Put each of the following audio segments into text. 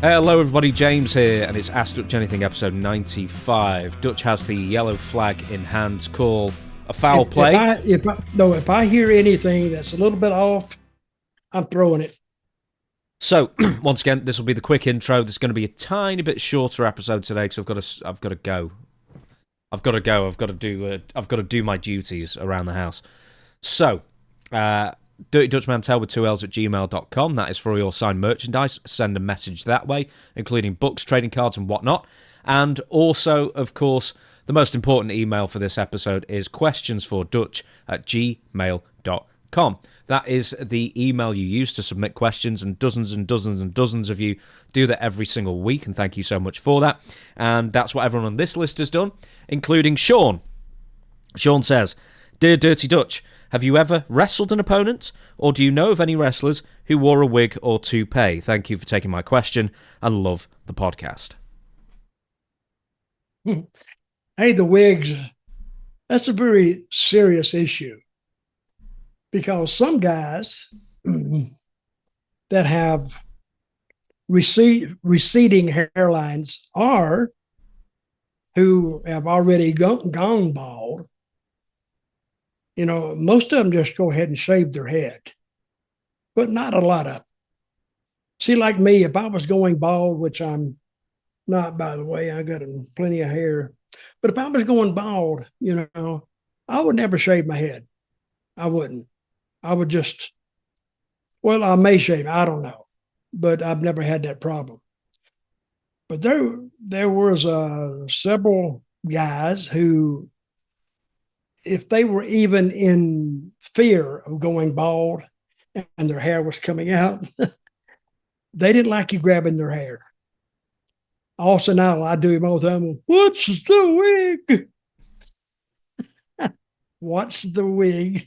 Hello everybody, James here, and it's Ask Dutch Anything episode 95. Dutch has the yellow flag in hand, call a foul play. If I hear anything that's a little bit off, I'm throwing it. So, once again, this will be the quick intro. There's going to be a tiny bit shorter episode today because I've got to go. I've got to do my duties around the house. So, Dirty Dutch Mantell with 2 L's at gmail.com. That is for all your signed merchandise. Send a message that way, including books, trading cards, and whatnot. And also, of course, the most important email for this episode is questionsfordutch at gmail.com. That is the email you use to submit questions, and dozens and dozens and dozens of you do that every single week, and thank you so much for that. And that's what everyone on this list has done, including Sean. Sean says, Dear Dirty Dutch, have you ever wrestled an opponent, or do you know of any wrestlers who wore a wig or toupee? Thank you for taking my question, and love the podcast. Hey, the wigs, that's a very serious issue because some guys that have receding hairlines or who have already gone bald, you know, most of them just go ahead and shave their head, but not a lot of them. See, like me, if I was going bald, which I'm not, by the way, I got plenty of hair, but if I was going bald, you know, I would never shave my head. I wouldn't. I would just, well, I may shave, I don't know, but I've never had that problem. But there was several guys who, if they were even in fear of going bald and their hair was coming out, they didn't like you grabbing their hair. Also, now I do him all the time. What's the wig? What's the wig?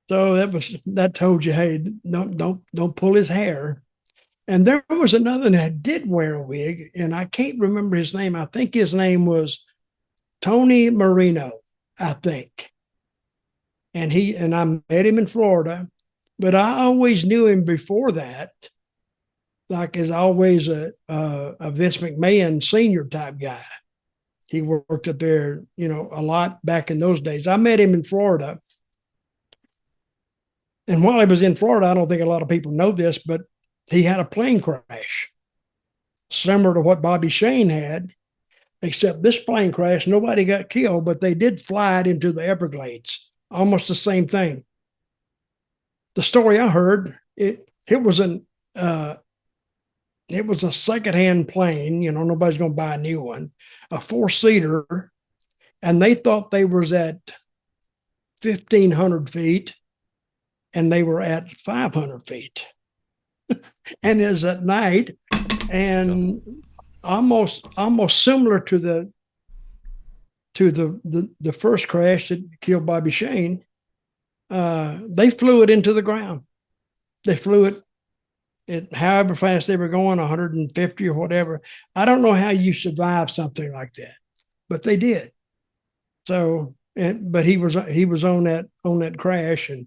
So that told you, hey, don't pull his hair. And there was another that did wear a wig, and I can't remember his name. I think his name was Tony Marino, I think. And I met him in Florida, but I always knew him before that, like as always a Vince McMahon senior type guy. He worked up there, you know, a lot back in those days. I met him in Florida. And while he was in Florida, I don't think a lot of people know this, but he had a plane crash similar to what Bobby Shane had, except this plane crash, nobody got killed, but they did fly it into the Everglades. Almost the same thing. The story I heard, it was a secondhand plane. You know, nobody's going to buy a new one, a 4-seater, and they thought they was at 1,500 feet, and they were at 500 feet. And it was at night, and almost similar to the first crash that killed Bobby Shane. They flew it into the ground. They flew it however fast they were going, 150 or whatever. I don't know how you survive something like that, but they did. So, but he was on that crash, and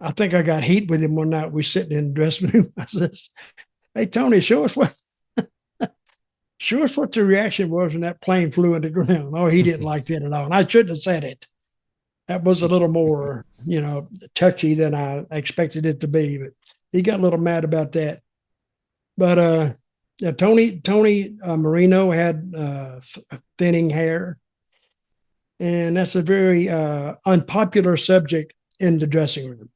I think I got heat with him one night. We sitting in the dressing room. I says, "Hey Tony, show us what the reaction was when that plane flew into the ground." Oh, he didn't like that at all, and I shouldn't have said it. That was a little more, you know, touchy than I expected it to be, but he got a little mad about that. But yeah, Tony Marino had thinning hair, and that's a very unpopular subject in the dressing room.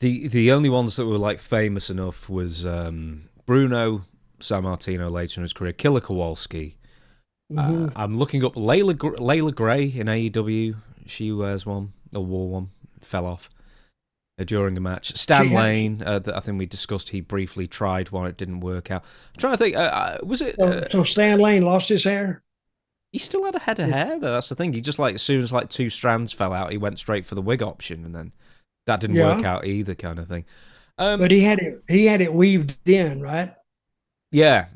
The only ones that were like famous enough was Bruno Sammartino later in his career, Killer Kowalski. Mm-hmm. I'm looking up Layla Gray in AEW. She wears one, or wore one, fell off during a match. Stan Lane, I think we discussed, he briefly tried one, it didn't work out. I'm trying to think, was it... So Stan Lane lost his hair? He still had a head of hair, though. That's the thing. He just, like, as soon as, like, 2 strands fell out, he went straight for the wig option, and then that didn't work out either, kind of thing. But he had it weaved in, right? Yeah.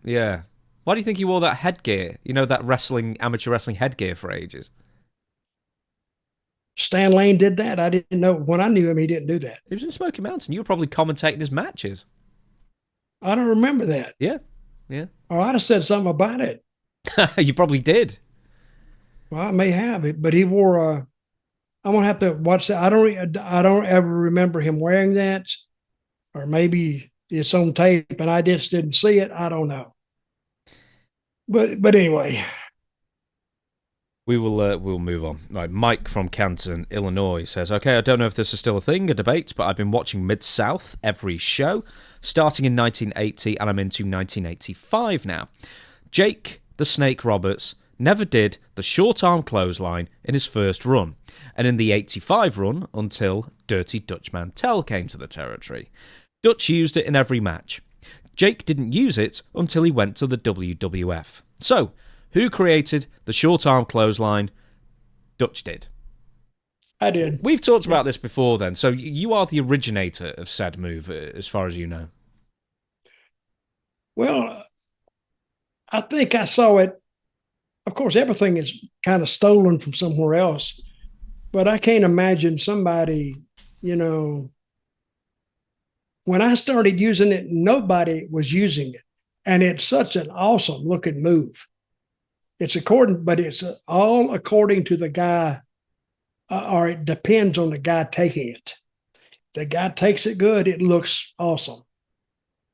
Why do you think he wore that headgear? You know, that amateur wrestling headgear for ages? Stan Lane did that? I didn't know. When I knew him, he didn't do that. He was in Smoky Mountain. You were probably commentating his matches. I don't remember that. Yeah. Or I'd have said something about it. You probably did. Well, I may have it, but he wore a. I'm gonna have to watch that. I don't ever remember him wearing that, or maybe it's on tape and I just didn't see it. I don't know. But anyway, we'll move on. Right, Mike from Canton, Illinois says, "Okay, I don't know if this is still a thing, a debate, but I've been watching Mid-South every show, starting in 1980, and I'm into 1985 now. Jake the Snake Roberts never did the short arm clothesline in his first run, and in the 85 run until Dirty Dutch Mantell came to the territory. Dutch used it in every match. Jake didn't use it until he went to the WWF. So, who created the short arm clothesline? Dutch did." I did. We've talked about this before then, so you are the originator of said move, as far as you know. Well, I think I saw it. Of course, everything is kind of stolen from somewhere else, but I can't imagine somebody, when I started using it, nobody was using it. And it's such an awesome looking move. It's all according to the guy, or it depends on the guy taking it. If the guy takes it good, it looks awesome.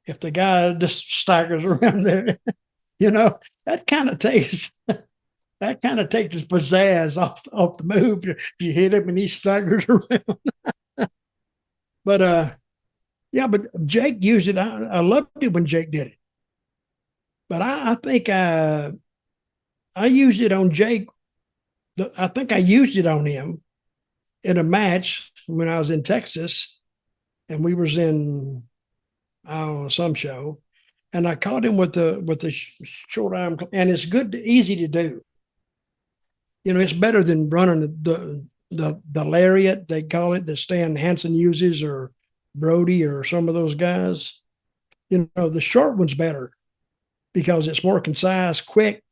If the guy just staggers around there, that kind of takes the pizzazz off the move. You hit him and he staggers around. But but Jake used it. I loved it when Jake did it. But I think I used it on Jake. I think I used it on him in a match when I was in Texas, and we was in some show, and I caught him with the short arm, and it's easy to do. It's better than running the lariat, they call it, that Stan Hansen uses, or Brody, or some of those guys. The short one's better because it's more concise, quick,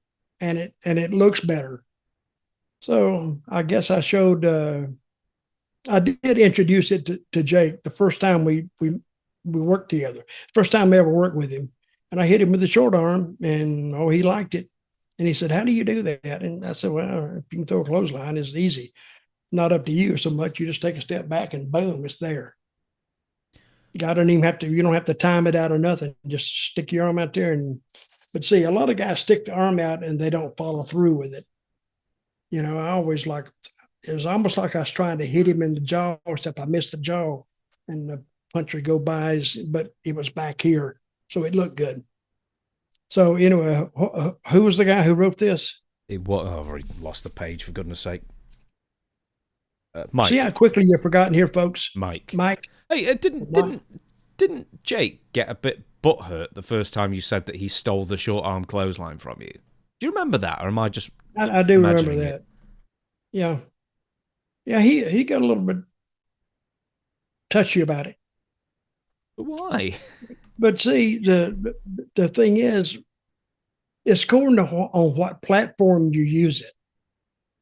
and it looks better. So I guess I did introduce it to Jake the first time we worked together. First time I ever worked with him. And I hit him with the short arm, and he liked it. And he said, "How do you do that?" And I said, "Well, if you can throw a clothesline, it's easy. Not up to you so much. You just take a step back and boom, it's there. You don't have to time it out or nothing. Just stick your arm out there. But see, a lot of guys stick the arm out and they don't follow through with it. I always it was almost like I was trying to hit him in the jaw, except I missed the jaw and the punch would go by, but it was back here. So it looked good. So anyway, who was the guy who wrote this? I've already lost the page, for goodness sake. Mike. See how quickly you've forgotten here, folks. Mike. Hey, didn't Jake get a bit butthurt the first time you said that he stole the short arm clothesline from you? Do you remember that, or am I just? I do remember that. It? Yeah. He got a little bit touchy about it. But why? But see, the thing is, it's according to on what platform you use it.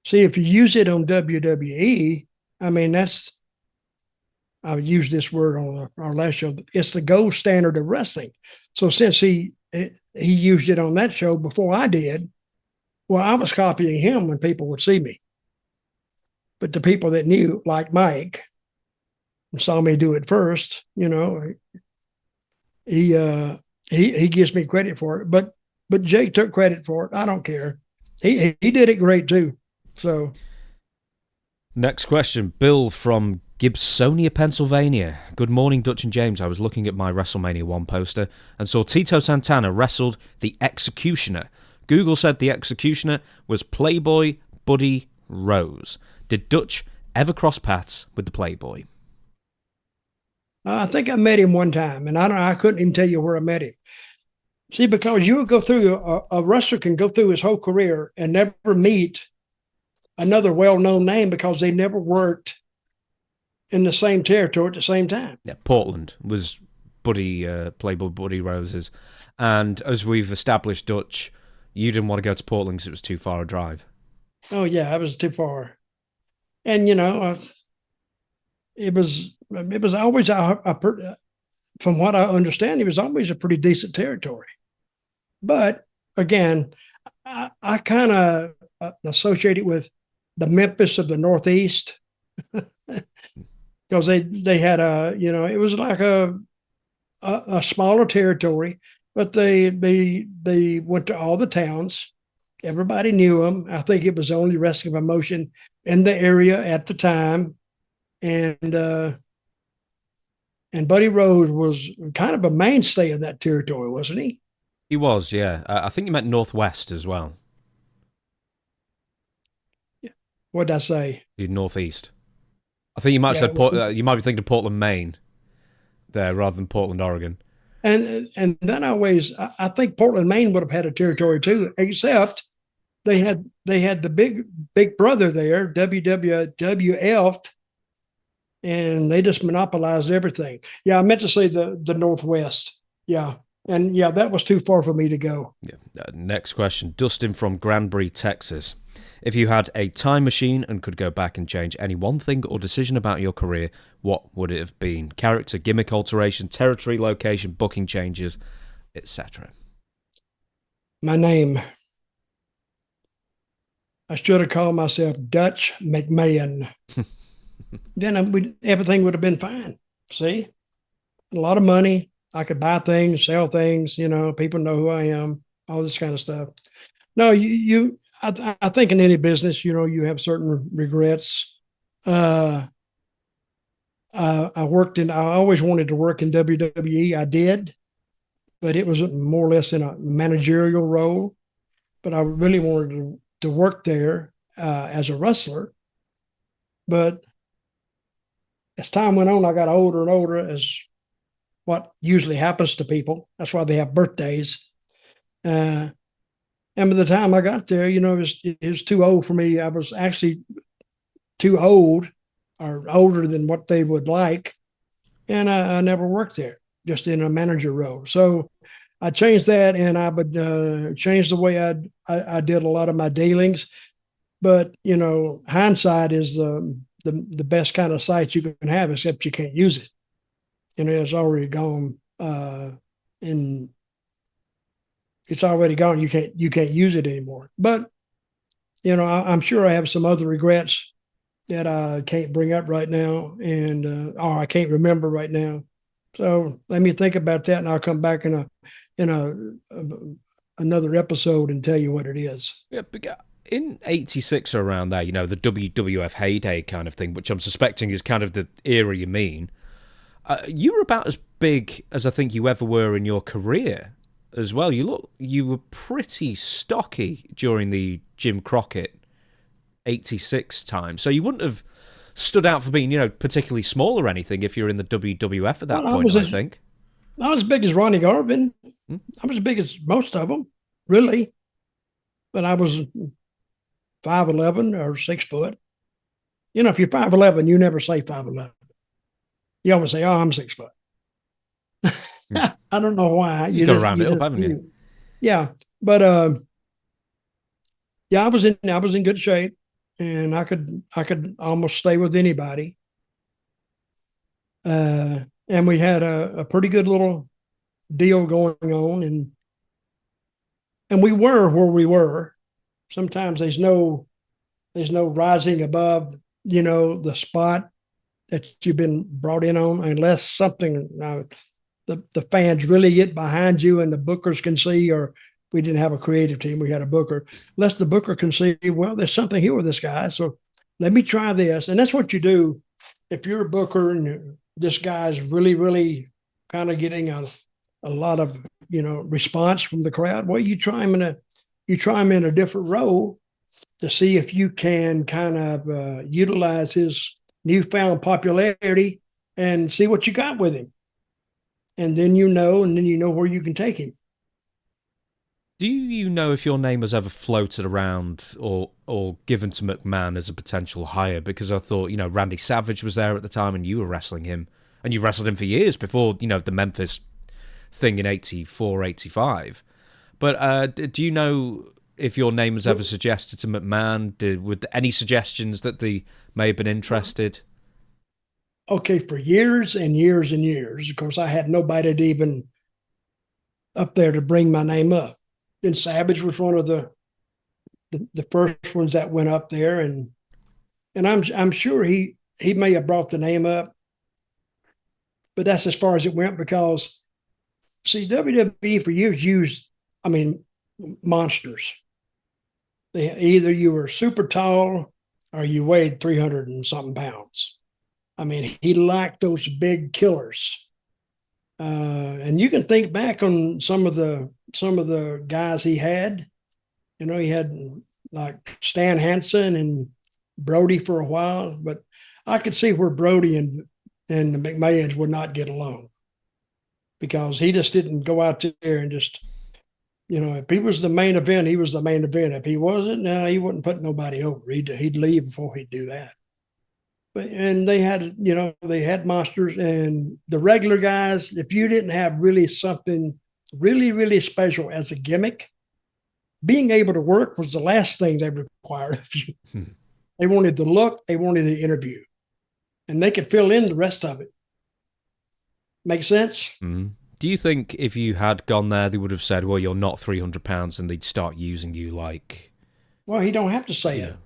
See, if you use it on WWE, I mean, I used this word on our last show. It's the gold standard of wrestling. So since he used it on that show before I did, well, I was copying him when people would see me. But the people that knew, like Mike, saw me do it first, he gives me credit for it. But Jake took credit for it. I don't care. He did it great too. So, next question, Bill from Gibsonia, Pennsylvania. Good morning, Dutch and James. I was looking at my WrestleMania 1 poster and saw Tito Santana wrestled the Executioner. Google said the Executioner was Playboy Buddy Rose. Did Dutch ever cross paths with the Playboy? I think I met him one time, and I couldn't even tell you where I met him. See, because you would go through, a wrestler can go through his whole career and never meet another well-known name because they never worked in the same territory at the same time. Yeah, Portland was Playboy Buddy Rose's. And as we've established, Dutch, you didn't want to go to Portland because it was too far a drive. Oh, yeah, it was too far. And it was always from what I understand, it was always a pretty decent territory. But again, I kind of associate it with the Memphis of the Northeast because they had it was like a smaller territory, but they went to all the towns. Everybody knew them. I think it was the only wrestling promotion in the area at the time, and Buddy Rose was kind of a mainstay of that territory, wasn't he? He was, yeah. I think you meant Northwest as well. What did I say? The Northeast. I think you might have said you might be thinking of Portland, Maine, there rather than Portland, Oregon. And then I think Portland, Maine would have had a territory too, except they had the big brother there, WWF, and they just monopolized everything. Yeah, I meant to say the Northwest. Yeah. And yeah, that was too far for me to go. Yeah. Next question. Dustin from Granbury, Texas. If you had a time machine and could go back and change any one thing or decision about your career, what would it have been? Character, gimmick alteration, territory, location, booking changes, etc. My name. I should have called myself Dutch McMahon. Then everything would have been fine. See? A lot of money. I could buy things, sell things, people know who I am, all this kind of stuff. No, I think in any business, you have certain regrets. I always wanted to work in WWE. I did, but it was more or less in a managerial role. But I really wanted to work there as a wrestler. But as time went on, I got older and older, as what usually happens to people. That's why they have birthdays. And by the time I got there, it was too old for me. I was actually too old or older than what they would like. And I never worked there, just in a manager role. So I changed that, and I would change the way I did a lot of my dealings. But, hindsight is the best kind of sight you can have, except you can't use it. It's already gone, and it's already gone. You can't use it anymore. But I'm sure I have some other regrets that I can't bring up right now, and or I can't remember right now. So let me think about that, and I'll come back in another episode and tell you what it is. Yeah, in '86 or around there, the WWF heyday kind of thing, which I'm suspecting is kind of the era you mean. You were about as big as I think you ever were in your career as well. You were pretty stocky during the Jim Crockett '86 time, so you wouldn't have stood out for being, particularly small or anything if you're in the WWF at that point. I think I was as big as Ronnie Garvin. I was as big as most of them, really, but I was 5'11" or 6 foot. If you're 5'11", you never say 5'11". You always say, "Oh, I'm 6 foot." I don't know why. You got to round it up, haven't you? Yeah, but I was in good shape, and I could almost stay with anybody. And we had a pretty good little deal going on, and we were where we were. Sometimes there's no rising above, the spot that you've been brought in on, unless something the fans really get behind you and the bookers can see, or we didn't have a creative team, we had a booker. Unless the booker can see, well, there's something here with this guy, so let me try this. And that's what you do if you're a booker and this guy's really, really kind of getting a lot of response from the crowd. Well, you try him in a different role to see if you can kind of utilize his newfound popularity and see what you got with him. And then you know where you can take him. Do you know if your name was ever floated around or given to McMahon as a potential hire? Because I thought, Randy Savage was there at the time and you were wrestling him. And you wrestled him for years before, the Memphis thing in 84, 85. But do you know if your name was ever suggested to McMahon? Were there any suggestions that they may have been interested? Okay, for years and years and years. Of course, I had nobody to even up there to bring my name up. Then Savage was one of the first ones that went up there, and I'm sure he may have brought the name up, but that's as far as it went because, see, WWE for years used, monsters. Either you were super tall or you weighed 300 and something pounds. He liked those big killers. And you can think back on some of the guys he had. He had like Stan Hansen and Brody for a while, but I could see where Brody and the McMahons would not get along because he just didn't go out there and just, if he was the main event, he was the main event. If he wasn't, no, he wouldn't put nobody over. He'd leave before he'd do that. And they had monsters, and the regular guys, if you didn't have really something really, really special as a gimmick, being able to work was the last thing they required of you. They wanted the look, they wanted the interview, and they could fill in the rest of it. Make sense? Mm-hmm. Do you think if you had gone there, they would have said, well, you're not 300 pounds, and they'd start using you like... Well, he don't have to say it.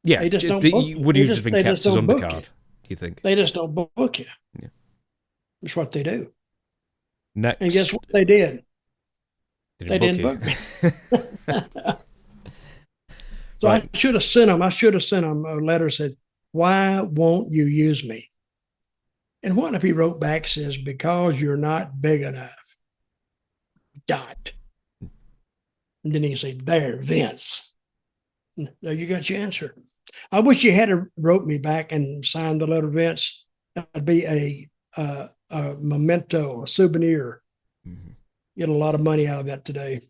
Yeah, they just don't would you have just been kept as undercard, do you think? They just don't book you. Yeah. That's what they do. Next. And guess what they did? They didn't book me. So right. I should have sent them a letter that said, why won't you use me? And what if he wrote back, says, because you're not big enough. Dot. And then he can say, there, Vince. There you got your answer. I wish you had wrote me back and signed the letter, Vince. That'd be a memento, a souvenir. Mm-hmm. Get a lot of money out of that today.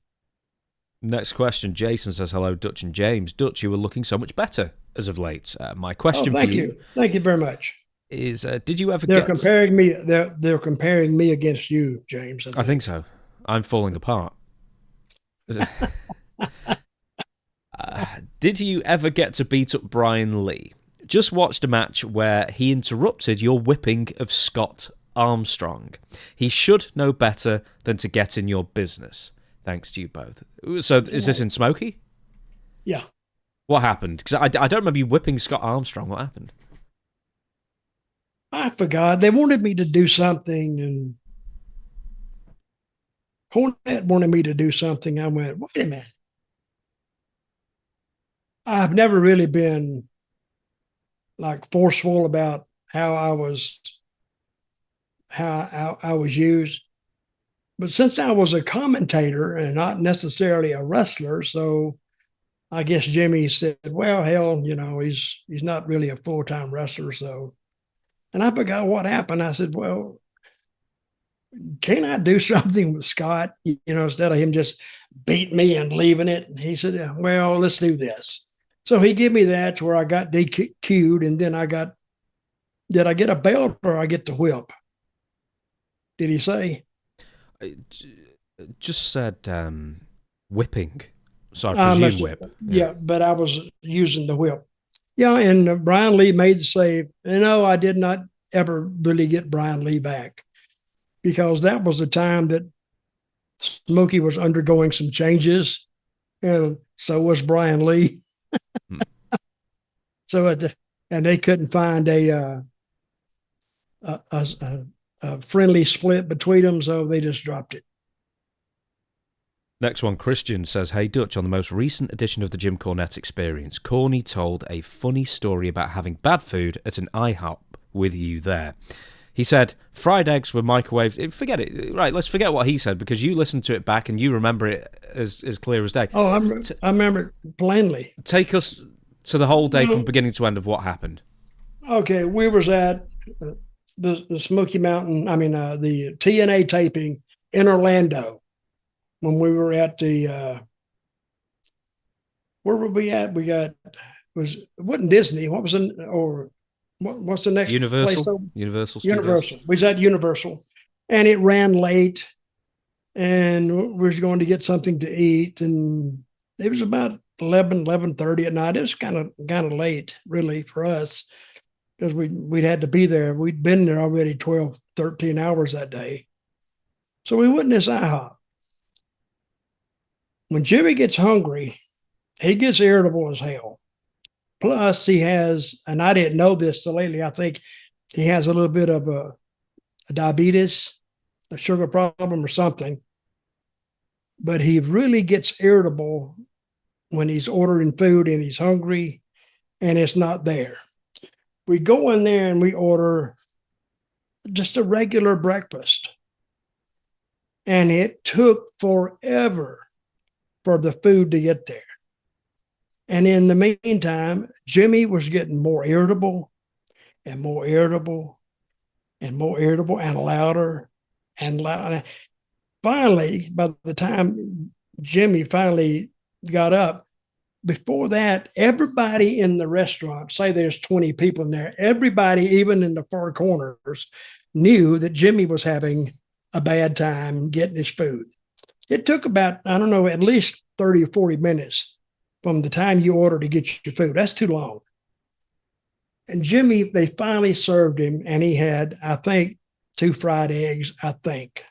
Next question. Jason says, hello, Dutch and James. Dutch, you were looking so much better as of late. My question for you. Thank you very much. Is did you ever They're comparing me against you, James. I think so. I'm falling apart. Did you ever get to beat up Brian Lee? Just watched a match where he interrupted your whipping of Scott Armstrong. He should know better than to get in your business. Thanks to you both. So is this in Smokey? Yeah. What happened? Because I don't remember you whipping Scott Armstrong. What happened? I forgot. They wanted me to do something, and Cornette wanted me to do something. I went, wait a minute. I've never really been like forceful about how I was used. But since I was a commentator and not necessarily a wrestler, so I guess Jimmy said, well, hell, he's not really a full-time wrestler. So, and I forgot what happened. I said, well, can I do something with Scott, instead of him just beat me and leaving it? And he said, well, let's do this. So he gave me that to where I got DQ'd, and then did I get a belt or I get the whip? Did he say? It just said whipping. So I presume whip. Yeah, but I was using the whip. Yeah, and Brian Lee made the save. I did not ever really get Brian Lee back because that was the time that Smokey was undergoing some changes, and so was Brian Lee. So, and they couldn't find a friendly split between them, so they just dropped it. Next one, Christian says, hey, Dutch, on the most recent edition of the Jim Cornette Experience, Corny told a funny story about having bad food at an IHOP with you there. He said, fried eggs were microwaved. Forget it. Right, let's forget what he said, because you listened to it back and you remember it as clear as day. Oh, I remember it plainly. Take us to the whole day from beginning to end of what happened. Okay, we was at the Smoky Mountain, the TNA taping in Orlando when we were at the, where were we at? It wasn't Disney. What was what's the next Universal? place? Universal Studios. Universal. We was at Universal, and it ran late, and we was going to get something to eat, and it was about 11:30 at night. It was kind of late, really, for us because we'd had to be there. We'd been there already 12, 13 hours that day. So we went in this IHOP. When Jimmy gets hungry, he gets irritable as hell. Plus, he has, and I didn't know this till lately, I think he has a little bit of a diabetes, a sugar problem, or something. But he really gets irritable when he's ordering food and he's hungry and it's not there. We go in there and we order just a regular breakfast. And it took forever for the food to get there. And in the meantime, Jimmy was getting more irritable and more irritable and more irritable and louder and louder. Finally, by the time Jimmy finally got up, before that, everybody in the restaurant, say there's 20 people in there, everybody, even in the far corners, knew that Jimmy was having a bad time getting his food. It took about, I don't know, at least 30 or 40 minutes from the time you order to get your food. That's too long. And Jimmy, they finally served him, and he had, I think, 2 fried eggs, I think.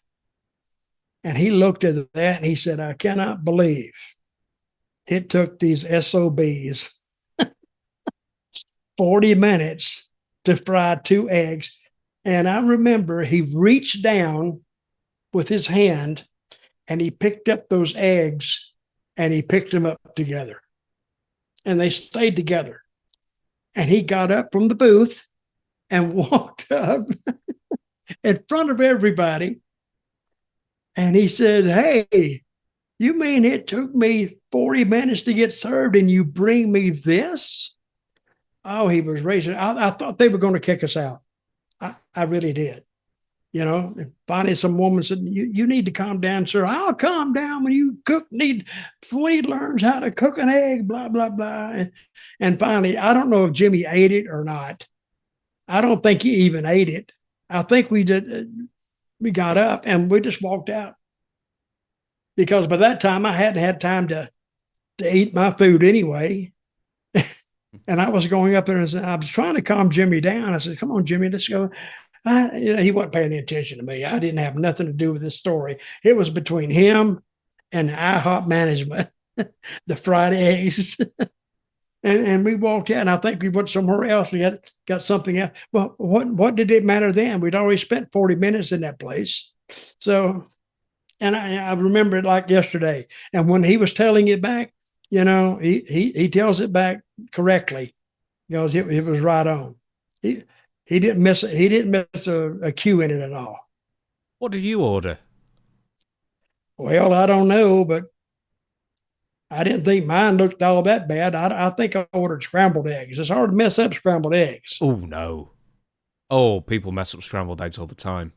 And he looked at that and he said, I cannot believe it took these SOBs 40 minutes to fry 2 eggs. And I remember he reached down with his hand and he picked up those eggs and he picked them up together. And they stayed together. And he got up from the booth and walked up in front of everybody. And he said, hey, you mean it took me 40 minutes to get served and you bring me this? Oh, he was raising. I thought they were going to kick us out. I really did. You know, finally some woman said, you need to calm down, sir. I'll calm down when you when he learns how to cook an egg, blah, blah, blah. And finally, I don't know if Jimmy ate it or not. I don't think he even ate it. I think we got up and we just walked out. Because by that time I hadn't had time to eat my food anyway. And I was going up there and I was trying to calm Jimmy down. I said, come on, Jimmy, let's go. He wasn't paying any attention to me. I didn't have nothing to do with this story. It was between him and the IHOP management, the fried eggs. and we walked out, and I think we went somewhere else. We got something else. Well, what did it matter then? We'd already spent 40 minutes in that place. So, and I remember it like yesterday. And when he was telling it back, you know, he tells it back correctly because it was right on. He didn't miss it. He didn't miss a cue in it at all. What did you order? Well, I don't know, but I didn't think mine looked all that bad. I think I ordered scrambled eggs. It's hard to mess up scrambled eggs. Oh, no. Oh, people mess up scrambled eggs all the time.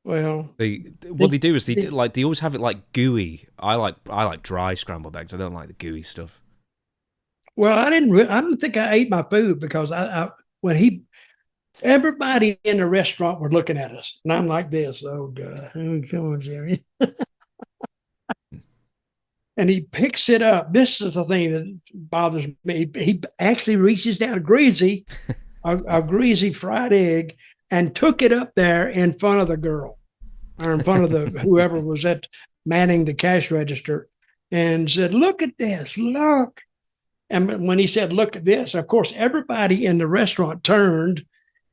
Well, what they do is they always have it like gooey. I like dry scrambled eggs. I don't like the gooey stuff. Well, I didn't think I ate my food because everybody in the restaurant were looking at us, and I'm like this. Oh God, come on, Jimmy. And he picks it up. This is the thing that bothers me. He actually reaches down a greasy fried egg and took it up there in front of the girl or in front of the whoever was manning the cash register and said, look at this, look. And when he said, look at this, of course, everybody in the restaurant turned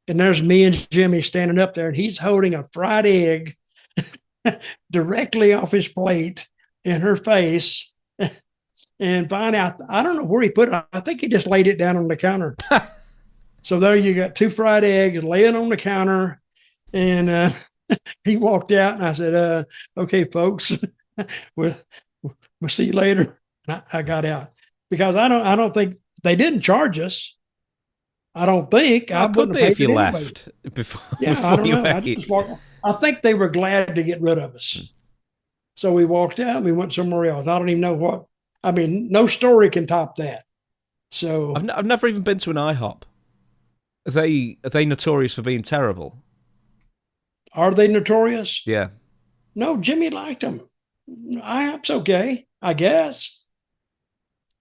and there's me and Jimmy standing up there and he's holding a fried egg directly off his plate in her face. And finally, I don't know where he put it. I think he just laid it down on the counter. So there you got 2 fried eggs laying on the counter. And he walked out and I said, okay, folks, we'll see you later. And I got out because I don't think they didn't charge us. I don't think. How could they if you left before? Yeah, before I don't know. I think they were glad to get rid of us. So we walked out and we went somewhere else. I don't even know what. I mean, no story can top that. So I've never even been to an IHOP. Are they notorious for being terrible? Are they notorious? Yeah. No, Jimmy liked them. IHOP's okay, I guess.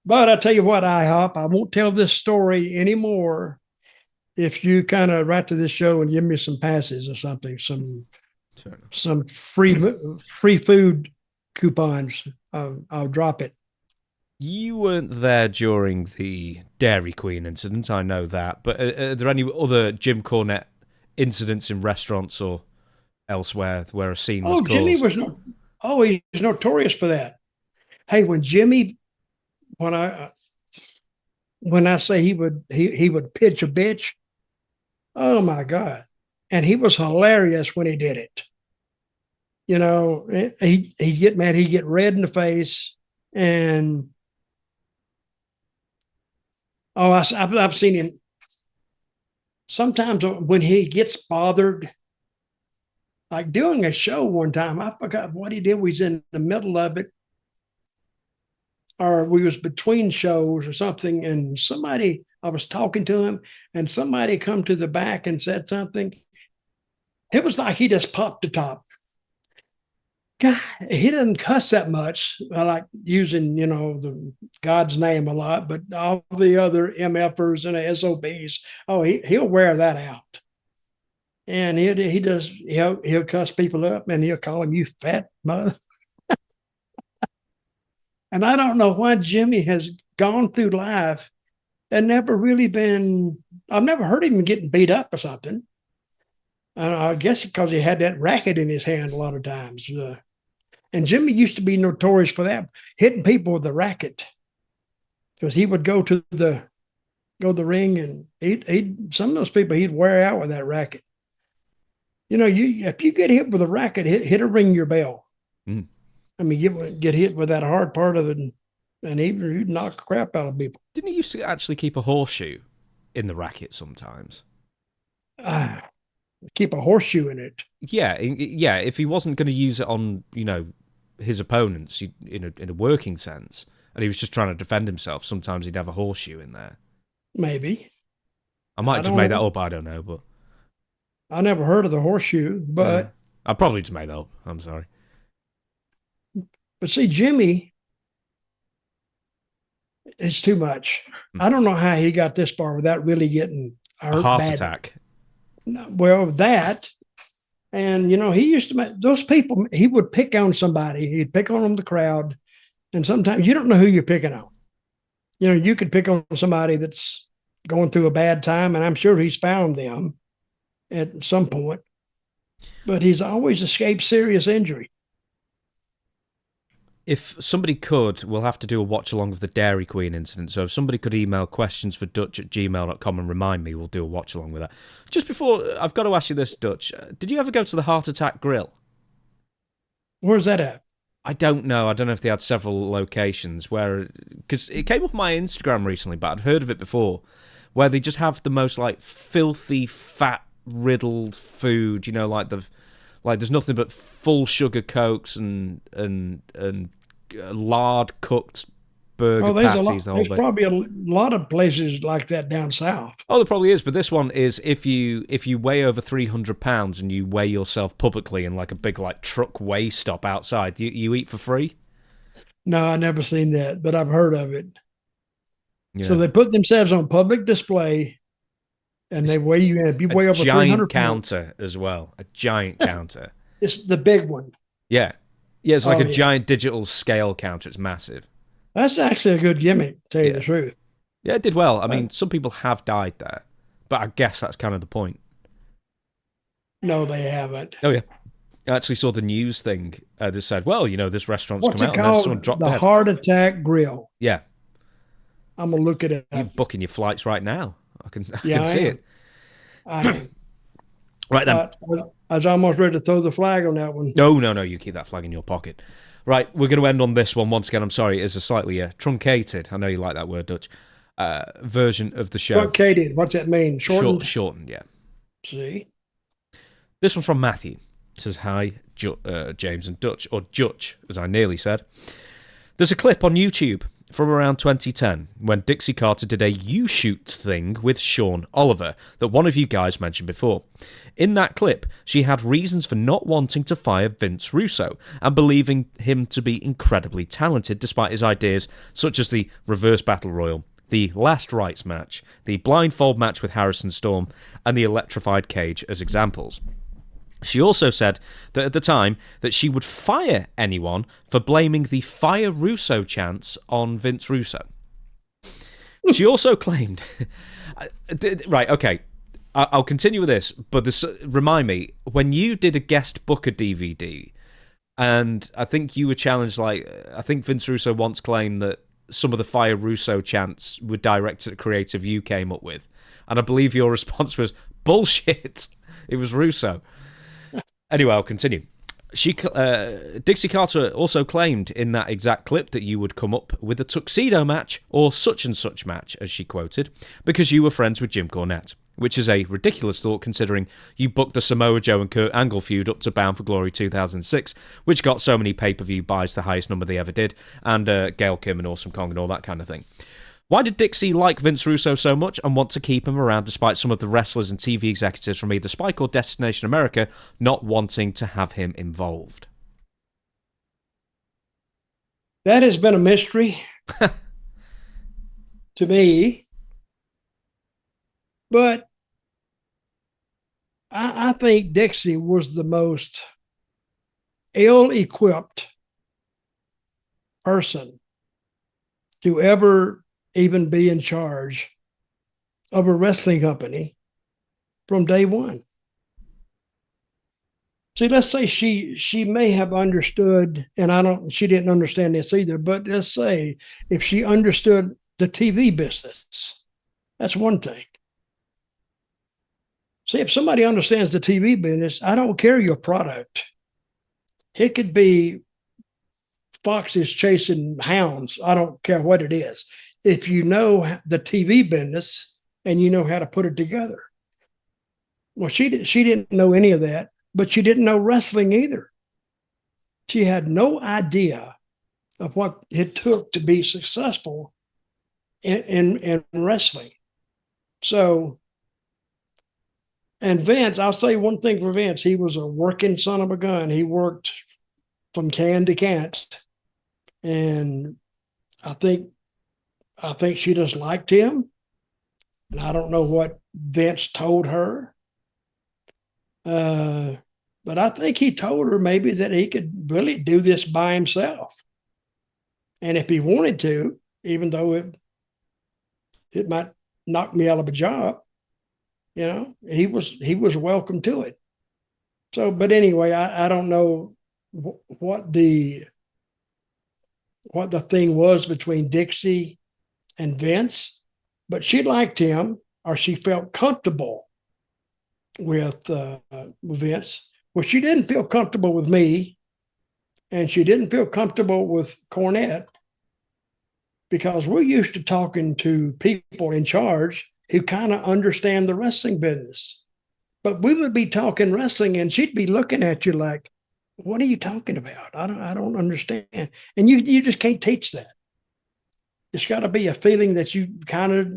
But I tell you what, IHOP, I won't tell this story anymore if you kind of write to this show and give me some passes or something, some free food coupons. I'll drop it. You weren't there during the Dairy Queen incident, I know that. But are there any other Jim Cornette incidents in restaurants or elsewhere where a scene was caused? Jimmy was he's notorious for that. Hey, when I say he would pitch a bitch, oh my God. And he was hilarious when he did it. You know, he'd get mad, he'd get red in the face. And I've seen him sometimes when he gets bothered. Like doing a show one time, I forgot what he did. We was in the middle of it, or we was between shows or something, and I was talking to him, and somebody come to the back and said something. It was like he just popped the top. God, he doesn't cuss that much. I like using, the God's name a lot, but all the other MFers and SOBs, he'll wear that out. And he'll cuss people up, and he'll call them, "You fat mother." And I don't know why Jimmy has gone through life and never really I've never heard him getting beat up or something. I guess because he had that racket in his hand a lot of times. And Jimmy used to be notorious for that, hitting people with the racket, because he would go to the ring, and he'd some of those people he'd wear out with that racket. If you get hit with a racket, hit a ring your bell. Mm. I mean, get hit with that hard part of it, and you'd knock the crap out of people. Didn't he used to actually keep a horseshoe in the racket sometimes? Keep a horseshoe in it. Yeah. If he wasn't going to use it on, his opponents in a working sense, and he was just trying to defend himself, sometimes he'd have a horseshoe in there. Maybe. I might have just made that up. I don't know, but I never heard of the horseshoe, but... Yeah. I probably just made that up. I'm sorry. But see, Jimmy, it's too much. I don't know how he got this far without really getting hurt. A heart attack. Well, that... And, he used to make those people, he would pick on somebody. He'd pick on the crowd. And sometimes you don't know who you're picking on. You could pick on somebody that's going through a bad time, and I'm sure he's found them at some point. But he's always escaped serious injury. If somebody could, we'll have to do a watch-along of the Dairy Queen incident. So if somebody could email questionsfordutch@gmail.com and remind me, we'll do a watch-along with that. Just before, I've got to ask you this, Dutch. Did you ever go to the Heart Attack Grill? Where's that at? I don't know. I don't know if they had several locations because it came up on my Instagram recently, but I'd heard of it before, where they just have the most, filthy, fat-riddled food, like there's nothing but full sugar Cokes and lard cooked burger patties. There's probably a lot of places like that down south. Oh, there probably is, but this one is if you weigh over 300 pounds and you weigh yourself publicly in a big truck weigh stop outside, you eat for free. No, I never seen that, but I've heard of it. Yeah. So they put themselves on public display. And they weigh you in. If you weigh over 300 giant counter as well. A giant counter. It's the big one. Yeah. Yeah, it's a giant digital scale counter. It's massive. That's actually a good gimmick, to tell you the truth. Yeah, it did well. I mean, some people have died there, but I guess that's kind of the point. No, they haven't. Oh, yeah. I actually saw the news thing that said, well, this restaurant's come out, and then someone dropped dead. The Heart Attack Grill. Yeah. I'm going to look at it up. You're booking your flights right now. I can see it. Right then. I was almost ready to throw the flag on that one. No. You keep that flag in your pocket. Right, we're going to end on this one. Once again, I'm sorry, it's a slightly truncated, I know you like that word, Dutch, version of the show. Truncated, what's that mean? Shortened? Shortened, yeah. See? This one's from Matthew. It says, hi, James and Dutch, or Jutch, as I nearly said. There's a clip on YouTube from around 2010 when Dixie Carter did a you-shoot thing with Sean Oliver that one of you guys mentioned before. In that clip, she had reasons for not wanting to fire Vince Russo and believing him to be incredibly talented despite his ideas such as the reverse battle royal, the last rites match, the blindfold match with Harrison Storm, and the electrified cage as examples. She also said that at the time that she would fire anyone for blaming the Fire Russo chants on Vince Russo. She also claimed... Right, okay, I'll continue with this, but remind me, when you did a guest booker DVD, and I think you were challenged, I think Vince Russo once claimed that some of the Fire Russo chants were directed at creative you came up with, and I believe your response was, bullshit, it was Russo. Anyway, I'll continue. Dixie Carter also claimed in that exact clip that you would come up with a tuxedo match or such and such match, as she quoted, because you were friends with Jim Cornette, which is a ridiculous thought considering you booked the Samoa Joe and Kurt Angle feud up to Bound for Glory 2006, which got so many pay-per-view buys, the highest number they ever did, and Gail Kim and Awesome Kong and all that kind of thing. Why did Dixie like Vince Russo so much and want to keep him around despite some of the wrestlers and TV executives from either Spike or Destination America not wanting to have him involved? That has been a mystery to me. But I think Dixie was the most ill-equipped person to ever even be in charge of a wrestling company from day one. See, let's say she may have understood, and she didn't understand this either, but let's say if she understood the TV business, that's one thing. See, if somebody understands the TV business, I don't care your product. It could be foxes chasing hounds. I don't care what it is. If you know the TV business and you know how to put it together. Well, she didn't know any of that, but she didn't know wrestling either. She had no idea of what it took to be successful in wrestling. So, and Vince, I'll say one thing for Vince, he was a working son of a gun. He worked from can to can't. And I think she just liked him. And I don't know what Vince told her. But I think he told her maybe that he could really do this by himself. And if he wanted to, even though it might knock me out of a job, he was welcome to it. So, but anyway, I don't know what the thing was between Dixie and Vince, but she liked him, or she felt comfortable with Vince. Well, she didn't feel comfortable with me, and she didn't feel comfortable with Cornette, because we're used to talking to people in charge who kind of understand the wrestling business. But we would be talking wrestling, and she'd be looking at you like, what are you talking about? I don't understand. And you just can't teach that. It's got to be a feeling that you kind of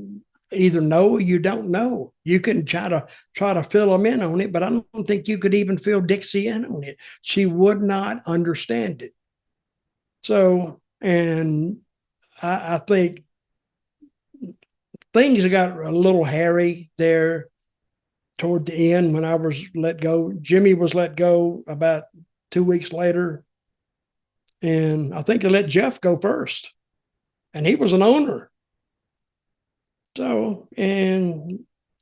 either know or you don't know. You can try to fill them in on it, but I don't think you could even fill Dixie in on it. She would not understand it. So, and I think things got a little hairy there toward the end when I was let go. Jimmy was let go about 2 weeks later. And I think they let Jeff go first. And he was an owner. So, and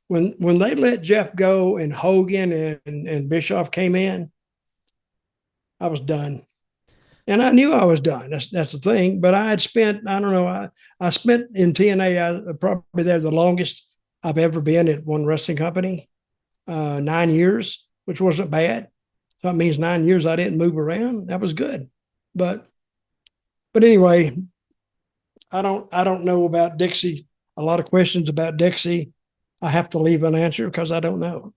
when they let Jeff go and Hogan and Bischoff came in, I was done. And I knew I was done. That's the thing. But I had spent, I don't know, I spent in TNA, I probably there the longest I've ever been at one wrestling company, 9 years, which wasn't bad. So that means 9 years I didn't move around. That was good. But anyway, I don't know about Dixie. A lot of questions about Dixie, I have to leave unanswered because I don't know.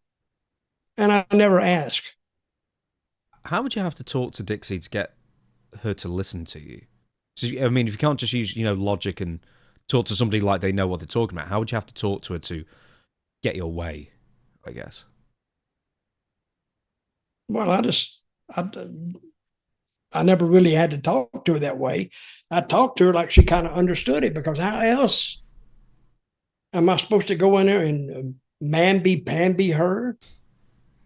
And I never ask. How would you have to talk to Dixie to get her to listen to you? So, I mean, if you can't just use, logic and talk to somebody like they know what they're talking about, how would you have to talk to her to get your way, I guess? Well, I never really had to talk to her that way. I talked to her like she kind of understood it, because how else am I supposed to go in there and mamby-pamby her?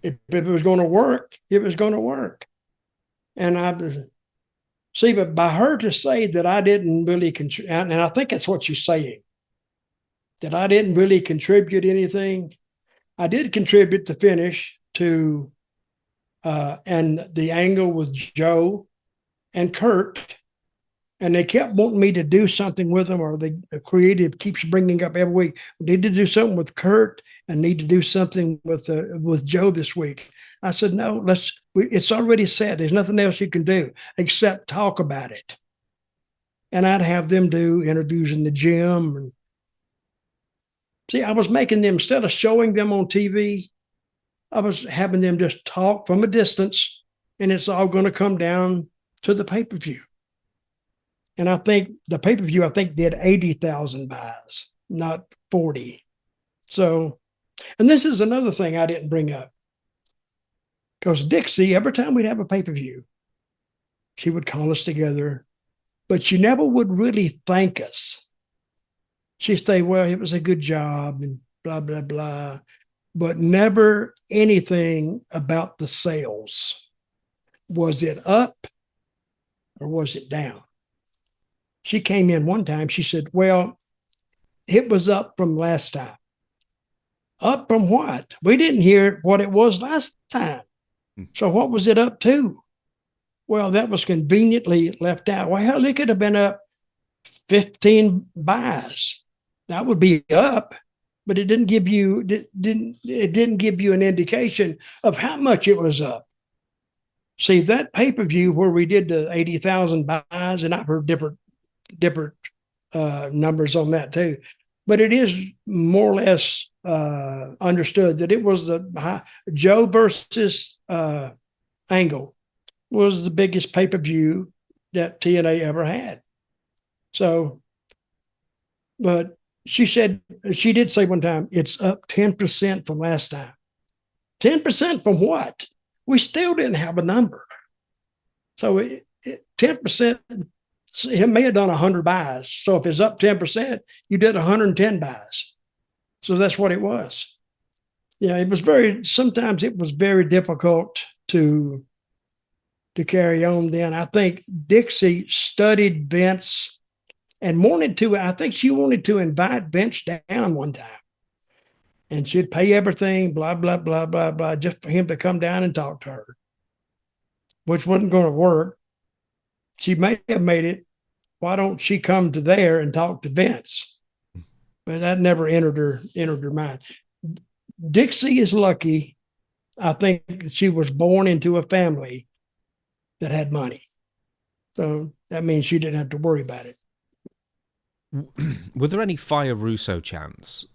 If it was going to work, it was going to work. And but by her to say that I didn't really contribute, and I think that's what she's saying, that I didn't really contribute anything. I did contribute the finish to, and the angle with Joe and Kurt, and they kept wanting me to do something with them, or the creative keeps bringing up every week, we need to do something with Kurt and need to do something with Joe this week. I said, no, it's already said. There's nothing else you can do except talk about it. And I'd have them do interviews in the gym. And see, I was making them, instead of showing them on TV, I was having them just talk from a distance, and it's all going to come down to the pay-per-view. And I think the pay-per-view, did 80,000 buys, not 40. So, and this is another thing I didn't bring up. Because Dixie, every time we'd have a pay-per-view, she would call us together, but she never would really thank us. She'd say, well, it was a good job and blah, blah, blah, but never anything about the sales. Was it up or was it down? She came in one time, she said, well, it was up from last time. Up from what? We didn't hear what it was last time. So what was it up to? Well, that was conveniently left out. Well, hell, it could have been up 15 buys. That would be up, but it didn't give you an indication of how much it was up. See, that pay-per-view where we did the 80,000 buys, and I've heard different numbers on that too, but it is more or less understood that it was the Joe versus Angle was the biggest pay-per-view that TNA ever had. So, but she did say one time, it's up 10% from last time. 10% from what? We still didn't have a number. So 10%, it may have done 100 buys. So if it's up 10%, you did 110 buys. So that's what it was. Yeah, sometimes it was very difficult to carry on then. I think Dixie studied Vince and I think she wanted to invite Vince down one time. And she'd pay everything, blah, blah, blah, blah, blah, just for him to come down and talk to her, which wasn't going to work. She may have made it, why don't she come to there and talk to Vince? But that never entered her mind. Dixie is lucky. I think she was born into a family that had money. So that means she didn't have to worry about it. Were there any Fire Russo chants?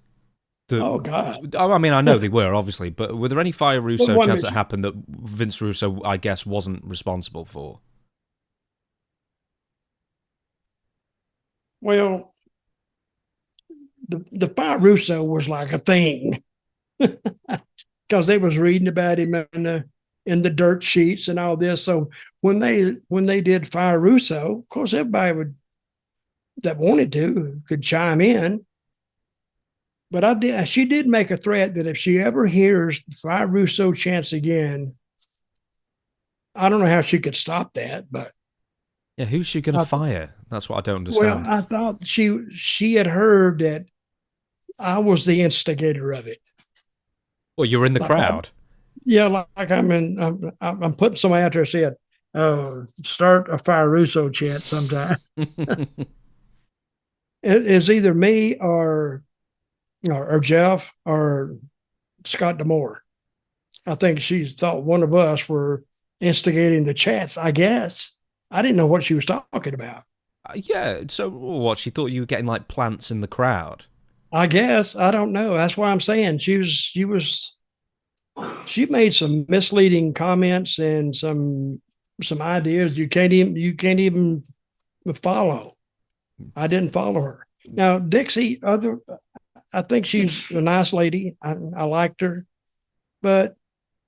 Oh, God. I mean, I know they were, obviously, but were there any Fire Russo chants that happened that Vince Russo, I guess, wasn't responsible for? Well, the Fire Russo was like a thing because they was reading about him in the dirt sheets and all this. So when they did Fire Russo, of course, everybody that wanted to could chime in. But she did make a threat that if she ever hears Fire Russo chants again, I don't know how she could stop that, but yeah, who's she going to fire? That's what I don't understand. Well, I thought she had heard that I was the instigator of it. Well, you're in the crowd. Like I'm putting somebody out there saying, "Oh, start a Fire Russo chant sometime." It's either me or Jeff or Scott D'Amore. I think she thought one of us were instigating the chants, I guess. I didn't know what she was talking about. Yeah, so what? She thought you were getting like plants in the crowd. I guess. I don't know. That's why I'm saying she made some misleading comments and some ideas you can't even follow. I didn't follow her. Now, Dixie, I think she's a nice lady. I liked her, but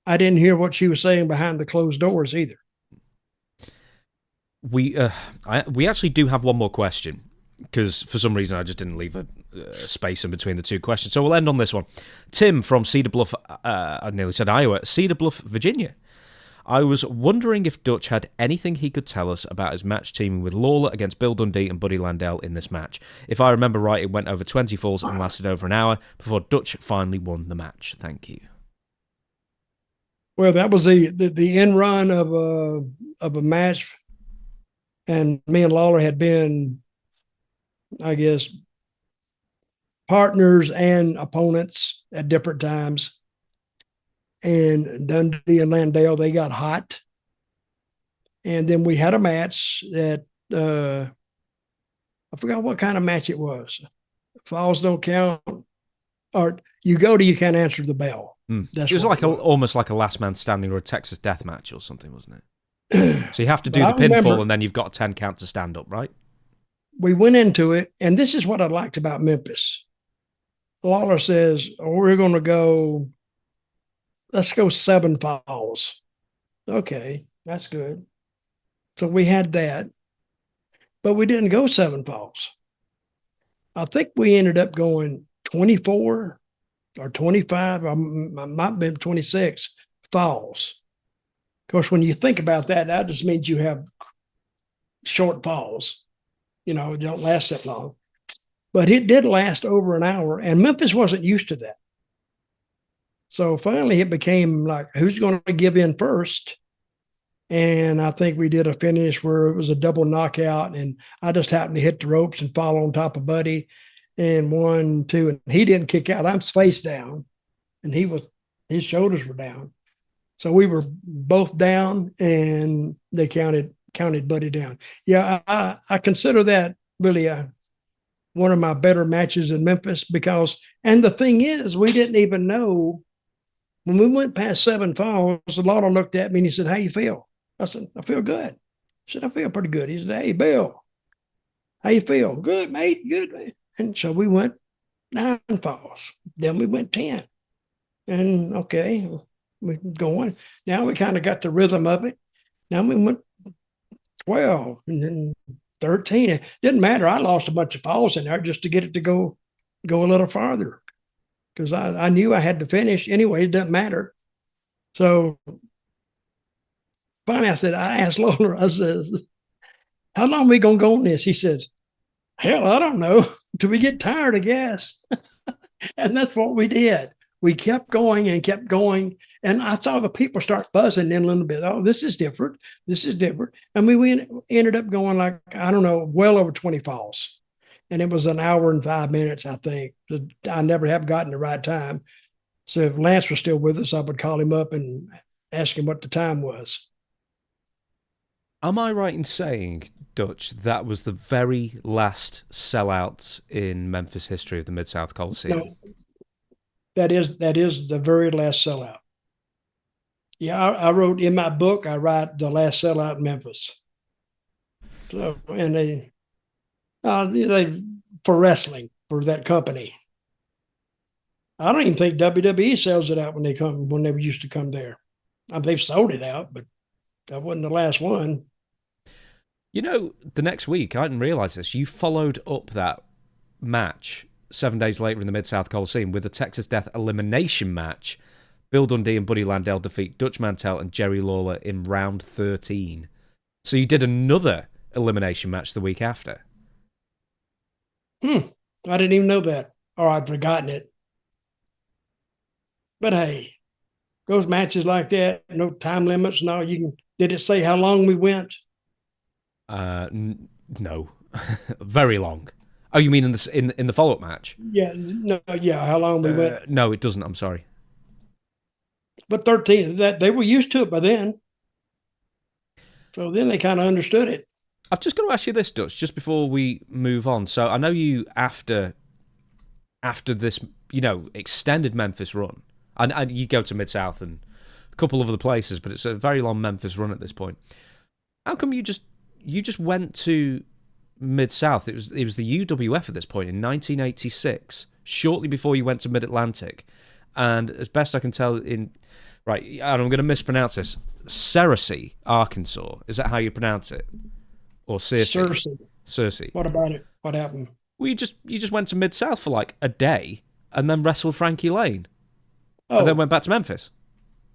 I didn't hear what she was saying behind the closed doors either. We actually do have one more question, because for some reason I just didn't leave a space in between the two questions. So we'll end on this one. Tim from Cedar Bluff, I nearly said Iowa, Cedar Bluff, Virginia. I was wondering if Dutch had anything he could tell us about his match teaming with Lawler against Bill Dundee and Buddy Landell in this match. If I remember right, it went over 20 falls and lasted over an hour before Dutch finally won the match. Thank you. Well, that was the end run of a match, and me and Lawler had been, I guess, partners and opponents at different times. And Dundee and Landell, they got hot. And then we had a match that I forgot what kind of match it was. Falls don't count. Or you go to, you can't answer the bell. It was like almost like a last man standing or a Texas death match or something, wasn't it? So you have to do the pinfall and then you've got a 10 count to stand up, right? We went into it, and this is what I liked about Memphis. Lawler says, we're going to go, let's go 7 falls. Okay, that's good. So we had that, but we didn't go 7 falls. I think we ended up going 24 or 25, I might have been 26 falls. Of course, when you think about that, that just means you have short falls. You know, it don't last that long. But it did last over an hour, and Memphis wasn't used to that. So finally it became like, who's going to give in first? And I think we did a finish where it was a double knockout, and I just happened to hit the ropes and fall on top of Buddy, and 1, 2, and he didn't kick out. I'm face down, and his shoulders were down. So we were both down, and they counted Buddy down. Yeah, I consider that really one of my better matches in Memphis, because, and the thing is, we didn't even know when we went past 7 falls. The Lawler looked at me and he said, "How you feel?" I said, "I feel good." I said, "I feel pretty good." He said, "Hey, Bill, how you feel?" "Good, mate, good, mate." And so we went 9 falls. Then we went 10. And okay, we're going. Now we kind of got the rhythm of it. Now we went 12 and then 13. It didn't matter. I lost a bunch of falls in there just to get it to go a little farther, because I knew I had to finish anyway. It doesn't matter. So finally I asked Lawler, I says, "How long are we going to go on this?" He says, "Hell, I don't know, till we get tired, I guess." And that's what we did. We kept going and kept going. And I saw the people start buzzing in a little bit. "Oh, this is different. This is different." And we ended up going like, I don't know, well over 20 falls. And it was an hour and 5 minutes, I think. I never have gotten the right time. So if Lance was still with us, I would call him up and ask him what the time was. Am I right in saying, Dutch, that was the very last sellout in Memphis history of the Mid-South Coliseum? No, that is the very last sellout. Yeah, I wrote in my book, I write the last sellout in Memphis. So, and they for wrestling, for that company. I don't even think WWE sells it out when they used to come there. They've sold it out, but that wasn't the last one. You know, the next week, I didn't realize this, you followed up that match 7 days later in the Mid-South Coliseum with a Texas Death elimination match. Bill Dundee and Buddy Landell defeat Dutch Mantell and Jerry Lawler in round 13. So you did another elimination match the week after. I didn't even know that. Or I'd forgotten it. But hey, those matches like that, no time limits. No, did it say how long we went? No. Very long. Oh, you mean in the follow-up match? Yeah, no, yeah, how long we went? No, it doesn't. I'm sorry. But 13, that they were used to it by then. So then they kind of understood it. I've just got to ask you this, Dutch, just before we move on. So I know you, after this, extended Memphis run, and you go to Mid-South and a couple of other places, but it's a very long Memphis run at this point. How come you just went to Mid-South. It was the UWF at this point in 1986, shortly before you went to Mid-Atlantic. And as best I can tell, and I'm going to mispronounce this, Searcy, Arkansas. Is that how you pronounce it? Or Searcy? Searcy. What about it? What happened? Well, you just went to Mid-South for like a day and then wrestled Frankie Lane. Oh. And then went back to Memphis.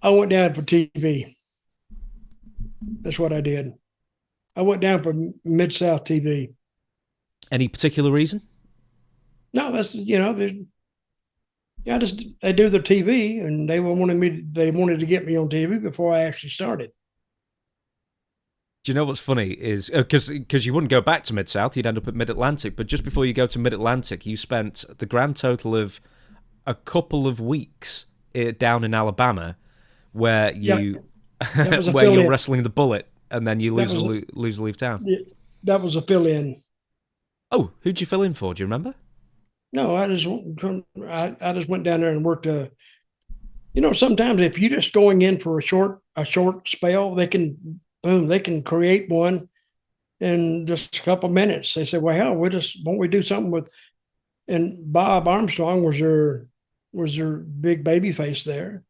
I went down for TV. That's what I did. I went down for Mid-South TV. Any particular reason? No, that's, they do the TV, and they wanted to get me on TV before I actually started. Do you know what's funny is, because you wouldn't go back to Mid-South, you'd end up at Mid-Atlantic, but just before you go to Mid-Atlantic, you spent the grand total of a couple of weeks down in Alabama where you're wrestling the Bullet, and then you lose Leave Town. That was a fill-in. Oh, who'd you fill in for? Do you remember? No, I just went down there and worked. Sometimes if you're just going in for a short spell, they can create one in just a couple of minutes. They say, "Well, hell, won't we do something with?" And Bob Armstrong was their big baby face there,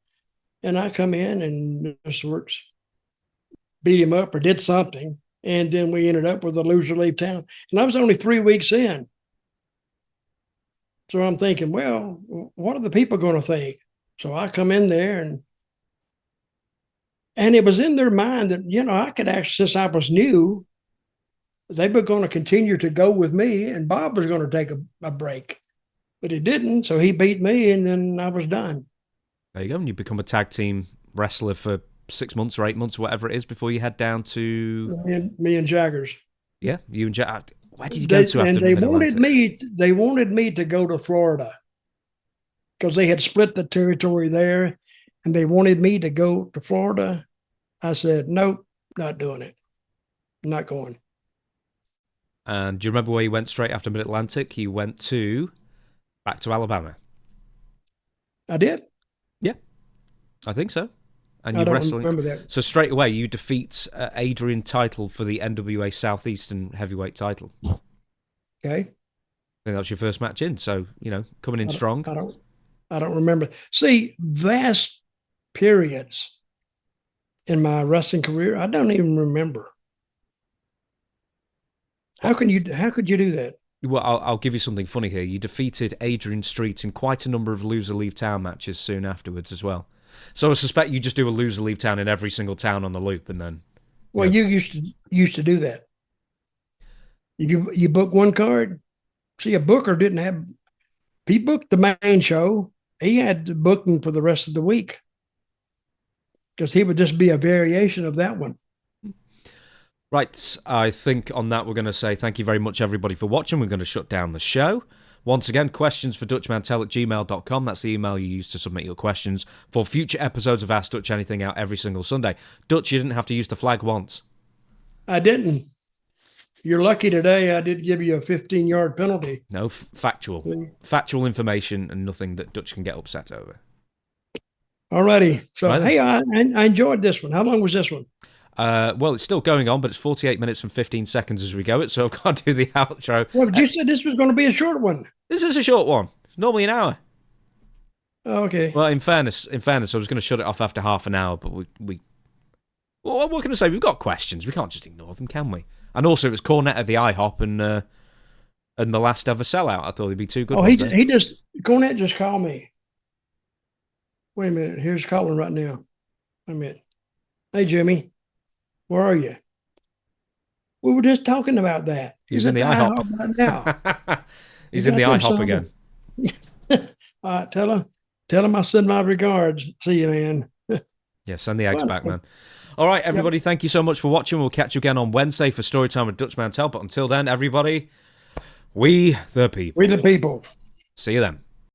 and I come in and just works, beat him up or did something, and then we ended up with a loser leave town, and I was only 3 weeks in. So I'm thinking, well, what are the people going to think? So I come in there and it was in their mind that, I could actually, since I was new, they were going to continue to go with me and Bob was going to take a break, but he didn't. So he beat me and then I was done. There you go. And you become a tag team wrestler for 6 months or 8 months, or whatever it is, before you head down to me and Jaggers. Yeah. You and Jaggers. Where did you go to after and they wanted me to go to Florida because they had split the territory there and they wanted me to go to Florida. I said, nope, not doing it. I'm not going. And do you remember where you went straight after Mid-Atlantic? You went back to Alabama. I did? Yeah, I think so. And I you're don't remember that. So straight away, you defeat Adrian Title for the NWA Southeastern Heavyweight title. Okay. I think that was your first match in. So, coming in strong. I don't remember. See, vast periods in my wrestling career, I don't even remember. How could you do that? Well, I'll give you something funny here. You defeated Adrian Street in quite a number of loser leave town matches soon afterwards as well. So I suspect you just do a loser leave town in every single town on the loop, and then. Well, you used to do that. You book one card. See, a booker didn't have. He booked the main show. He had to book them for the rest of the week because he would just be a variation of that one. Right, I think on that we're going to say thank you very much, everybody, for watching. We're going to shut down the show. Once again, questions for dutchmantell@gmail.com. That's the email you use to submit your questions for future episodes of Ask Dutch Anything out every single Sunday. Dutch, you didn't have to use the flag once. I didn't. You're lucky today I did give you a 15-yard penalty. No, factual information and nothing that Dutch can get upset over. All righty. So, hey, I enjoyed this one. How long was this one? Well, it's still going on, but it's 48 minutes and 15 seconds as we go it, so I've got to do the outro. Well, but you said this was going to be a short one. This is a short one. It's normally an hour. Oh, okay. Well, in fairness, I was going to shut it off after half an hour, but well, what can I say? We've got questions. We can't just ignore them, can we? And also, it was Cornette at the IHOP and the last ever sellout. I thought it'd be too good. Cornette just called me. Wait a minute. Here's calling right now. Wait a minute. Hey, Jimmy. Where are you? We were just talking about that. He's in the IHOP right now. He's in the IHOP again. All right, tell him I send my regards. See you, man. Yeah, send the eggs back, man. All right, everybody, Thank you so much for watching. We'll catch you again on Wednesday for Storytime with Dutch Mantell. But until then, everybody, we the people. We the people. See you then.